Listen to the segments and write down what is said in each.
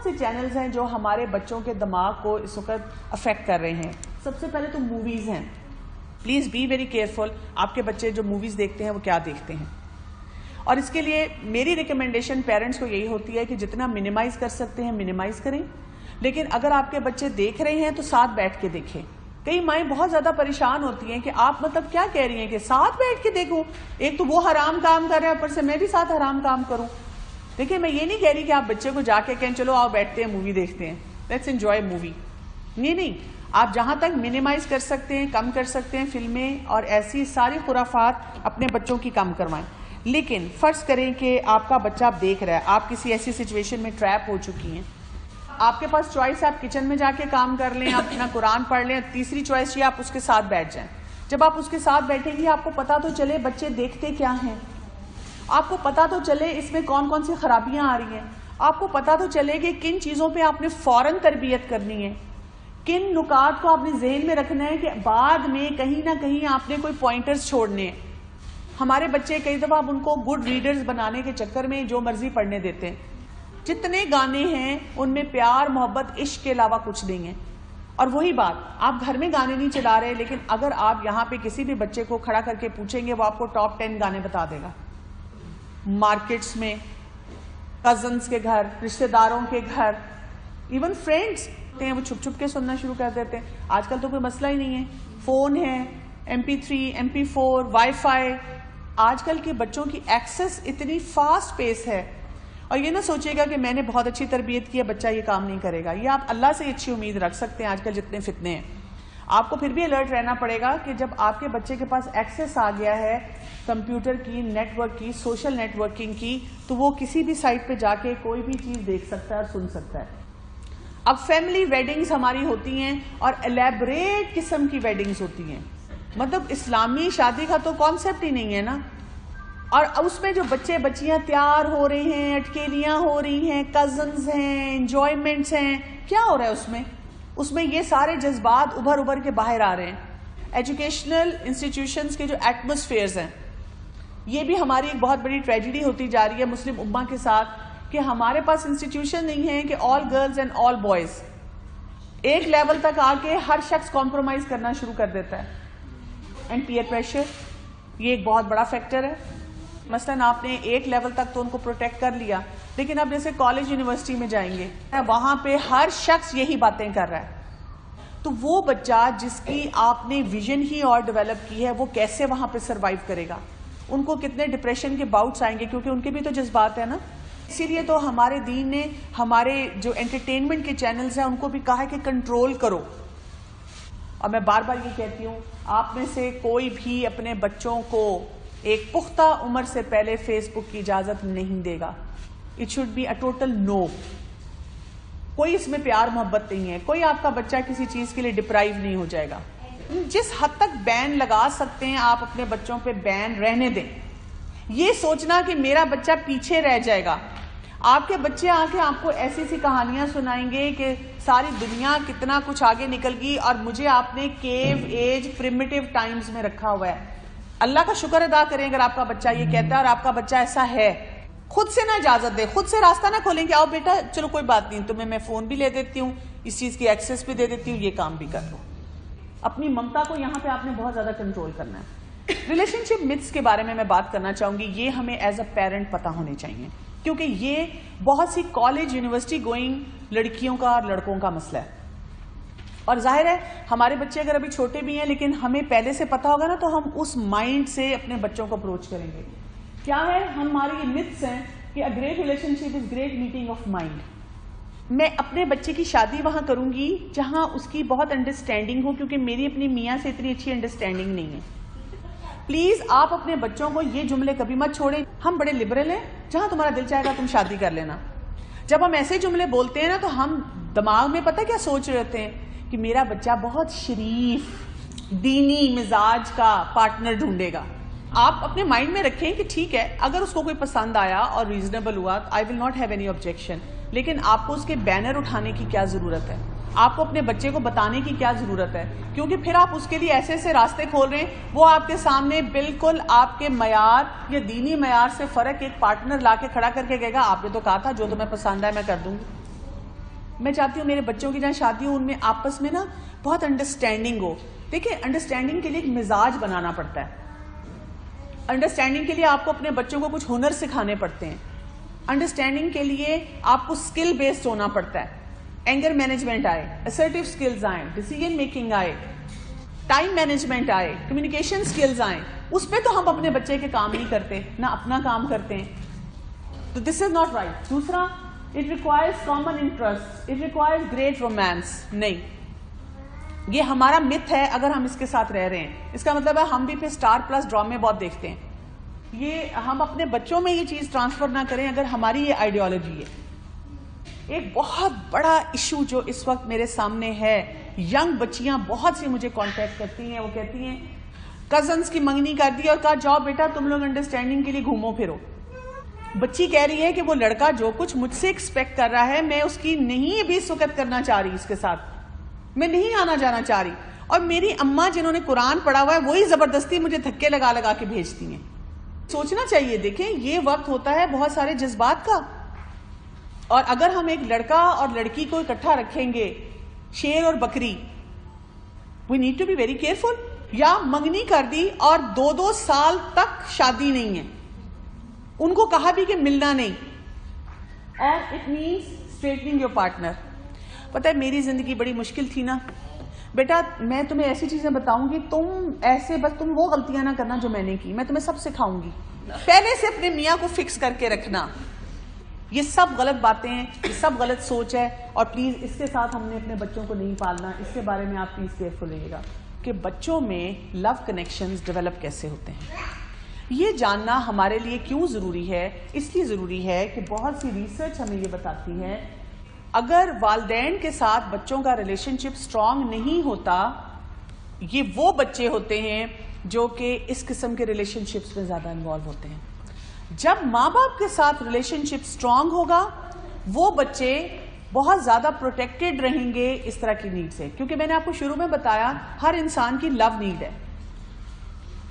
سے چینلز ہیں جو ہمارے بچوں کے دماغ کو اس وقت افیکٹ کر رہے ہیں. سب سے پہلے تو موویز ہیں. پلیز بی ویری کیئرفل آپ کے بچے جو موویز دیکھتے ہیں وہ کیا دیکھتے ہیں. اور اس کے لیے میری ریکمنڈیشن پیرنٹس کو یہی ہوتی ہے کہ جتنا منیمائز کر سکتے ہیں منیمائز کریں. لیکن اگر آپ کے بچے دیکھ رہے ہیں تو ساتھ بیٹھ کے دیکھیں. کئی مائیں بہت زیادہ پریشان ہوتی ہیں کہ آپ مطلب کیا کہہ رہی ہیں کہ ساتھ بیٹھ کے دیکھوں. ایک تو وہ حرام کام کر رہے ہیں اوپر سے میں بھی ساتھ حرام کام کروں. دیکھیں میں یہ نہیں کہہ رہی کہ آپ بچے کو جا کے کہیں چلو آؤ بیٹھتے ہیں مووی دیکھتے ہیں, لیٹس انجوائے مووی. نہیں, آپ جہاں تک منیمائز کر سکتے ہیں کم کر سکتے ہیں فلمیں اور ایسی ساری خرافات اپنے بچوں کی کم کروائیں. لیکن فرض کریں کہ آپ کا بچہ آپ دیکھ رہا ہے, آپ کسی ایسی سچویشن میں ٹریپ ہو چکی ہیں, آپ کے پاس چوائس ہے آپ کچن میں جا کے کام کر لیں, آپ اپنا قرآن پڑھ لیں. تیسری چوائس یہ آپ اس کے ساتھ بیٹھ جائیں. جب آپ اس کے ساتھ بیٹھیں گی آپ کو پتا تو چلے بچے دیکھتے کیا ہیں, آپ کو پتا تو چلے اس میں کون کون سی خرابیاں آ رہی ہیں, آپ کو پتا تو چلے کہ کن چیزوں پہ آپ نے فوراً تربیت کرنی ہے, کن نکات کو آپ نے ذہن میں رکھنا ہے کہ بعد میں کہیں نہ کہیں آپ نے کوئی پوائنٹرز چھوڑنے ہیں. ہمارے بچے کئی دفعہ آپ ان کو گڈ ریڈرز بنانے کے چکر میں جو مرضی پڑھنے دیتے ہیں. جتنے گانے ہیں ان میں پیار محبت عشق کے علاوہ کچھ نہیں ہے. اور وہی بات آپ گھر میں گانے نہیں چلا رہے, لیکن اگر آپ یہاں پہ کسی بھی بچے کو کھڑا کر کے پوچھیں گے وہ آپ کو ٹاپ 10 گانے بتا دے گا. مارکیٹس میں, کزنس کے گھر, رشتہ داروں کے گھر, ایون فرینڈس وہ چھپ چھپ کے سننا شروع کر دیتے ہیں. آج کل تو کوئی مسئلہ ہی نہیں ہے, فون ہے, MP3 MP4 وائی فائی. آج کل کے بچوں کی ایکسس اتنی فاسٹ پیس ہے. اور یہ نہ سوچے گا کہ میں نے بہت اچھی تربیت کی ہے بچہ یہ کام نہیں کرے گا. یہ آپ اللہ سے اچھی امید رکھ سکتے ہیں. آج کل جتنے فتنے ہیں آپ کو پھر بھی الرٹ رہنا پڑے گا کہ جب آپ کے بچے کے پاس ایکسس آ گیا ہے کمپیوٹر کی, نیٹ ورک کی, سوشل نیٹ ورکنگ کی, تو وہ کسی بھی سائٹ پہ جا کے کوئی بھی چیز دیکھ سکتا ہے اور سن سکتا ہے. اب فیملی ویڈنگز ہماری ہوتی ہیں اور الیبریٹ قسم کی ویڈنگز ہوتی ہیں. مطلب اسلامی شادی کا تو کانسیپٹ ہی نہیں ہے نا. اور اس میں جو بچے بچیاں تیار ہو رہے ہیں, اٹکیلیاں ہو رہی ہیں, کزنز ہیں, انجوائمنٹس ہیں, کیا ہو رہا ہے اس میں یہ سارے جذبات ابھر کے باہر آ رہے ہیں. ایجوکیشنل انسٹیٹیوشنز کے جو ایٹماسفیئرز ہیں یہ بھی ہماری ایک بہت بڑی ٹریجڈی ہوتی جا رہی ہے مسلم امہ کے ساتھ کہ ہمارے پاس انسٹیٹیوشن نہیں ہے کہ all girls and all boys. ایک لیول تک آ کے ہر شخص کمپرومائز کرنا شروع کر دیتا ہے. اینڈ پیئر پریشر یہ ایک بہت بڑا فیکٹر ہے. مثلاً آپ نے ایک لیول تک تو ان کو پروٹیکٹ کر لیا, لیکن اب جیسے کالج یونیورسٹی میں جائیں گے وہاں پہ ہر شخص یہی باتیں کر رہا ہے. تو وہ بچہ جس کی آپ نے ویژن ہی اور ڈیولپ کی ہے وہ کیسے وہاں پہ سروائیو کرے گا. ان کو کتنے ڈپریشن کے باؤٹس آئیں گے کیونکہ ان کے بھی تو جذبات ہیں نا. اسی لیے تو ہمارے دین نے ہمارے جو انٹرٹینمنٹ کے چینلز ہیں ان کو بھی کہا ہے کہ کنٹرول کرو. اور میں بار بار یہ کہتی ہوں آپ میں سے کوئی بھی اپنے بچوں کو ایک پختہ عمر سے پہلے فیس بک کی اجازت نہیں دے گا. It should be a total no. کوئی اس میں پیار محبت نہیں ہے. کوئی آپ کا بچہ کسی چیز کے لیے ڈپرائیو نہیں ہو جائے گا. جس حد تک بین لگا سکتے ہیں آپ اپنے بچوں پہ بین رہنے دیں. یہ سوچنا کہ میرا بچہ پیچھے رہ جائے گا, آپ کے بچے آ کے آپ کو ایسی سی کہانیاں سنائیں گے کہ ساری دنیا کتنا کچھ آگے نکل گئی اور مجھے آپ نے کیو ایج پریمیٹیو ٹائمز میں رکھا ہوا ہے. اللہ کا شکر ادا کریں اگر آپ کا بچہ یہ کہتا ہے اور آپ کا بچہ ایسا ہے. خود سے نہ اجازت دے, خود سے راستہ نہ کھولیں کہ آؤ بیٹا چلو کوئی بات نہیں تمہیں میں فون بھی لے دیتی ہوں, اس چیز کی ایکسس بھی دے دیتی ہوں, یہ کام بھی کر لو. اپنی ممتا کو یہاں پہ آپ نے بہت زیادہ کنٹرول کرنا ہے. ریلیشن شپ متس کے بارے میں بات کرنا چاہوں گی. یہ ہمیں ایز اے پیرنٹ پتہ ہونے چاہیے کیونکہ یہ بہت سی کالج یونیورسٹی گوئنگ لڑکیوں کا اور لڑکوں کا مسئلہ ہے. اور ظاہر ہے ہمارے بچے اگر ابھی چھوٹے بھی ہیں لیکن ہمیں پہلے سے پتا ہوگا نا تو ہم اس مائنڈ سے اپنے بچوں کو اپروچ کریں گے. کیا ہے ہماری یہ متس ہیں کہ a great relation ship is great meeting of mind. میں اپنے بچے کی شادی وہاں کروں گی جہاں اس کی بہت انڈرسٹینڈنگ ہو کیونکہ میری اپنی میاں سے اتنی اچھی انڈرسٹینڈنگ نہیں ہے. پلیز آپ اپنے بچوں کو یہ جملے کبھی مت چھوڑیں ہم بڑے لبرل ہیں جہاں تمہارا دل چاہے گا تم شادی کر لینا. جب ہم ایسے جملے بولتے ہیں نا تو ہم دماغ میں پتہ کیا سوچ رہے ہوتے ہیں کہ میرا بچہ بہت شریف دینی مزاج کا پارٹنر ڈھونڈے گا. آپ اپنے مائنڈ میں رکھیں کہ ٹھیک ہے اگر اس کو کوئی پسند آیا اور ریزنیبل ہوا I will not have any objection, لیکن آپ کو اس کے بینر اٹھانے کی کیا ضرورت ہے, آپ کو اپنے بچے کو بتانے کی کیا ضرورت ہے, کیونکہ پھر آپ اس کے لیے ایسے ایسے راستے کھول رہے ہیں وہ آپ کے سامنے بالکل آپ کے معیار یا دینی معیار سے فرق ایک پارٹنر لا کے کھڑا کر کے کہے گا آپ نے تو کہا تھا جو تمہیں پسند ہے میں کر دوں گی. میں چاہتی ہوں میرے بچوں کی جہاں شادی ہو ان میں آپس میں نا بہت انڈرسٹینڈنگ ہو. دیکھیں انڈرسٹینڈنگ کے لیے ایک مزاج بنانا پڑتا ہے. انڈرسٹینڈنگ کے لیے آپ کو اپنے بچوں کو کچھ ہنر سکھانے پڑتے ہیں. انڈرسٹینڈنگ کے لیے آپ کو اسکل بیسڈ ہونا پڑتا ہے. اینگر مینجمنٹ آئے, اسرٹیو اسکلز آئیں, ڈیسیژن میکنگ آئے, ٹائم مینجمنٹ آئے, کمیونیکیشن اسکلز آئیں. اس پہ تو ہم اپنے بچے کے کام نہیں کرتے, نہ اپنا کام کرتے ہیں. تو دس از ناٹ رائٹ. دوسرا, it requires common interest, it requires great romance. نہیں, یہ ہمارا مت ہے اگر ہم اس کے ساتھ رہ رہے ہیں. اس کا مطلب ہے ہم بھی پھر اسٹار پلس ڈرامے بہت دیکھتے ہیں. یہ ہم اپنے بچوں میں یہ چیز ٹرانسفر نہ کریں اگر ہماری یہ آئیڈیالوجی ہے. ایک بہت بڑا ایشو جو اس وقت میرے سامنے ہے, ینگ بچیاں بہت سی مجھے کانٹیکٹ کرتی ہیں, وہ کہتی ہیں کزنس کی منگنی کر دی اور کہا جاؤ بیٹا تم لوگ انڈرسٹینڈنگ کے لیے گھومو پھرو. بچی کہہ رہی ہے کہ وہ لڑکا جو کچھ مجھ سے ایکسپیکٹ کر رہا ہے میں اس کی نہیں بھی سکت کرنا چاہ رہی, اس کے ساتھ میں نہیں آنا جانا چاہ رہی. اور میری اماں جنہوں نے قرآن پڑھا ہوا ہے وہی زبردستی مجھے دھکے لگا لگا کے بھیجتی ہیں. سوچنا چاہیے. دیکھیں یہ وقت ہوتا ہے بہت سارے جذبات کا, اور اگر ہم ایک لڑکا اور لڑکی کو اکٹھا رکھیں گے شیر اور بکری, we need to be very careful. یا منگنی کر دی اور 2 سال تک شادی نہیں ہے, ان کو کہا بھی کہ ملنا نہیں, اور اٹ مینس اسٹریٹننگ یور پارٹنر. پتہ ہے میری زندگی بڑی مشکل تھی نا بیٹا, میں تمہیں ایسی چیزیں بتاؤں گی تم ایسے بس تم وہ غلطیاں نہ کرنا جو میں نے کی, میں تمہیں سب سکھاؤں گی. پہلے سے اپنے میاں کو فکس کر کے رکھنا. یہ سب غلط باتیں ہیں, یہ سب غلط سوچ ہے, اور پلیز اس کے ساتھ ہم نے اپنے بچوں کو نہیں پالنا. اس کے بارے میں آپ پلیز کیئرفل رہیے گا کہ بچوں میں لو کنیکشنز ڈیولپ کیسے ہوتے ہیں. یہ جاننا ہمارے لیے کیوں ضروری ہے؟ اس لیے ضروری ہے کہ بہت سی ریسرچ ہمیں یہ بتاتی ہے اگر والدین کے ساتھ بچوں کا ریلیشن شپ اسٹرانگ نہیں ہوتا, یہ وہ بچے ہوتے ہیں جو کہ اس قسم کے ریلیشن شپس میں زیادہ انوالو ہوتے ہیں. جب ماں باپ کے ساتھ ریلیشن شپ اسٹرانگ ہوگا وہ بچے بہت زیادہ پروٹیکٹڈ رہیں گے اس طرح کی نیڈ سے. کیونکہ میں نے آپ کو شروع میں بتایا ہر انسان کی لو نیڈ ہے,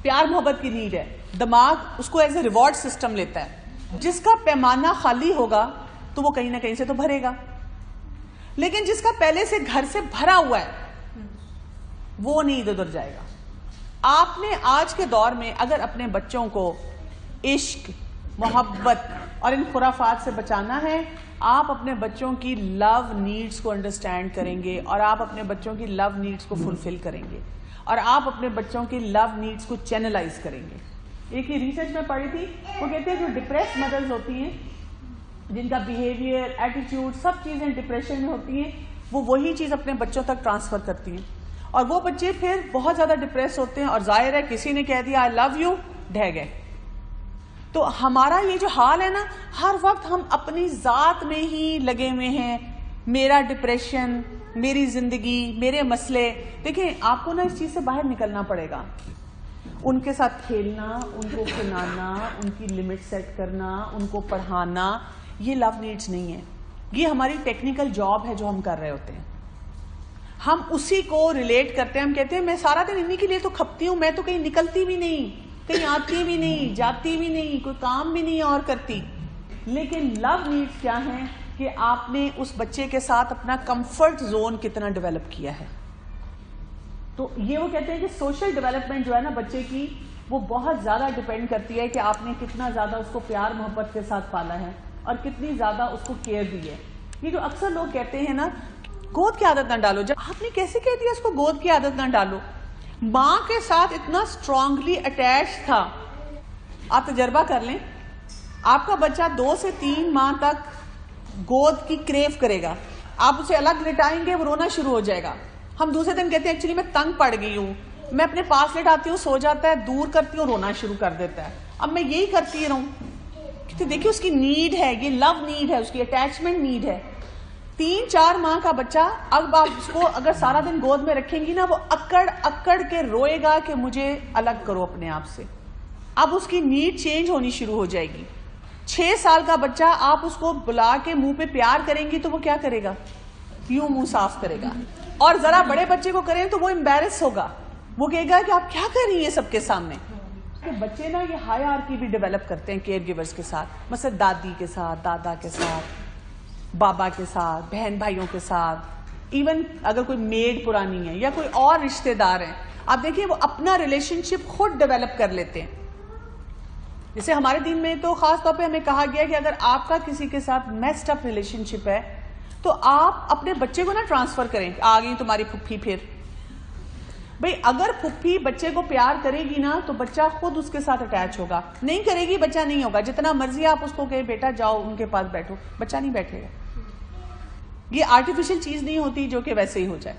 پیار محبت کی نیڈ ہے. دماغ اس کو ایز اے ریوارڈ سسٹم لیتا ہے. جس کا پیمانہ خالی ہوگا تو وہ کہیں نہ کہیں سے تو بھرے گا, لیکن جس کا پہلے سے گھر سے بھرا ہوا ہے وہ نہیں ادھر ادھر جائے گا. آپ نے آج کے دور میں اگر اپنے بچوں کو عشق, محبت اور ان خرافات سے بچانا ہے, آپ اپنے بچوں کی لو نیڈز کو انڈرسٹینڈ کریں گے, اور آپ اپنے بچوں کی لو نیڈز کو فلفل کریں گے, اور آپ اپنے بچوں کی لو نیڈز کو چینلائز کریں گے. ایک ہی ریسرچ میں پڑھی تھی, وہ کہتے ہیں جو ڈپریس مدرز ہوتی ہیں جن کا بیہیویئر, ایٹیٹیوڈ, سب چیزیں ڈپریشن میں ہوتی ہیں, وہ وہی چیز اپنے بچوں تک ٹرانسفر کرتی ہیں, اور وہ بچے پھر بہت زیادہ ڈپریس ہوتے ہیں, اور ظاہر ہے کسی نے کہہ دیا آئی لو یو, ڈھہ گئے. تو ہمارا یہ جو حال ہے نا, ہر وقت ہم اپنی ذات میں ہی لگے ہوئے ہیں, میرا ڈپریشن, میری زندگی, میرے مسئلے. دیکھیں آپ کو نا اس چیز سے باہر نکلنا پڑے گا. ان کے ساتھ کھیلنا, ان کو کھلانا, ان کی لمٹ سیٹ کرنا, ان کو پڑھانا, یہ لو نیڈز نہیں ہے. یہ ہماری ٹیکنیکل جاب ہے جو ہم کر رہے ہوتے ہیں. ہم اسی کو ریلیٹ کرتے ہیں. ہم کہتے ہیں میں سارا دن انہی کے لیے تو کھپتی ہوں, میں تو کہیں نکلتی بھی نہیں, کہیں آتی بھی نہیں, جاتی بھی نہیں, کوئی کام بھی نہیں اور کرتی. لیکن لو نیڈز کیا ہیں کہ آپ نے اس بچے کے ساتھ اپنا کمفرٹ زون کتنا ڈیولپ کیا ہے. تو یہ وہ کہتے ہیں کہ سوشل ڈیولپمنٹ جو ہے نا بچے کی, وہ بہت زیادہ ڈیپینڈ کرتی ہے کہ آپ نے کتنا زیادہ اس کو پیار محبت کے ساتھ پالا ہے اور کتنی زیادہ اس کو کیئر دی ہے. یہ جو اکثر لوگ کہتے ہیں نا گود کی عادت نہ ڈالو, جب آپ نے کیسے کہہ دیا اس کو گود کی عادت نہ ڈالو؟ ماں کے ساتھ اتنا اسٹرانگلی اٹیچ تھا. آپ تجربہ کر لیں, آپ کا بچہ 2 سے 3 ماہ تک گود کی کریو کرے گا, آپ اسے الگ لٹائیں گے وہ رونا شروع ہو جائے گا. ہم دوسرے دن کہتے ہیں ایکچولی میں تنگ پڑ گئی ہوں, میں اپنے پاس لٹاتی ہوں, سو جاتا ہے, دور کرتی ہوں, رونا شروع کر دیتا ہے. اب میں یہی کرتی رہوں, کیونکہ دیکھیے اس کی نیڈ ہے, یہ لو نیڈ ہے, اس کی اٹیچمنٹ نیڈ ہے. 3-4 ماہ کا بچہ, اب آپ اس کو اگر سارا دن گود میں رکھیں گی نا, وہ اکڑ اکڑ کے روئے گا کہ مجھے الگ کرو اپنے آپ سے. اب اس کی نیڈ چینج ہونی شروع ہو جائے گی. 6 سال کا بچہ آپ اس کو بلا کے منہ پہ پیار کریں گی تو وہ کیا کرے گا؟ یوں منہ صاف کرے گا. اور ذرا بڑے بچے کو کریں تو وہ امبیرس ہوگا, وہ کہے گا کہ آپ کیا کر رہی ہیں سب کے سامنے. کہ بچے نا یہ ہائرارکی بھی ڈیولپ کرتے ہیں کیئر گیورز کے ساتھ, مثلا دادی کے ساتھ, دادا کے ساتھ. بابا کے ساتھ، بہن بھائیوں کے ساتھ، ایون اگر کوئی میڈ پرانی ہے یا کوئی اور رشتہ دار ہیں، آپ دیکھیں وہ اپنا ریلیشن شپ خود ڈیولپ کر لیتے ہیں. جیسے ہمارے دین میں تو خاص طور پہ ہمیں کہا گیا کہ اگر آپ کا کسی کے ساتھ میسڈ اپ ریلیشن شپ ہے تو آپ اپنے بچے کو نہ ٹرانسفر کریں. آ گئی تمہاری پھپھی پھر. بھئی اگر پھپھی بچے کو پیار کرے گی نا تو بچہ خود اس کے ساتھ اٹیچ ہوگا. نہیں کرے گی بچہ نہیں ہوگا. جتنا مرضی آپ اس کو کہیں بیٹا جاؤ ان کے پاس بیٹھو، بچہ نہیں بیٹھے گا. یہ آرٹیفیشل چیز نہیں ہوتی جو کہ ویسے ہی ہو جائے.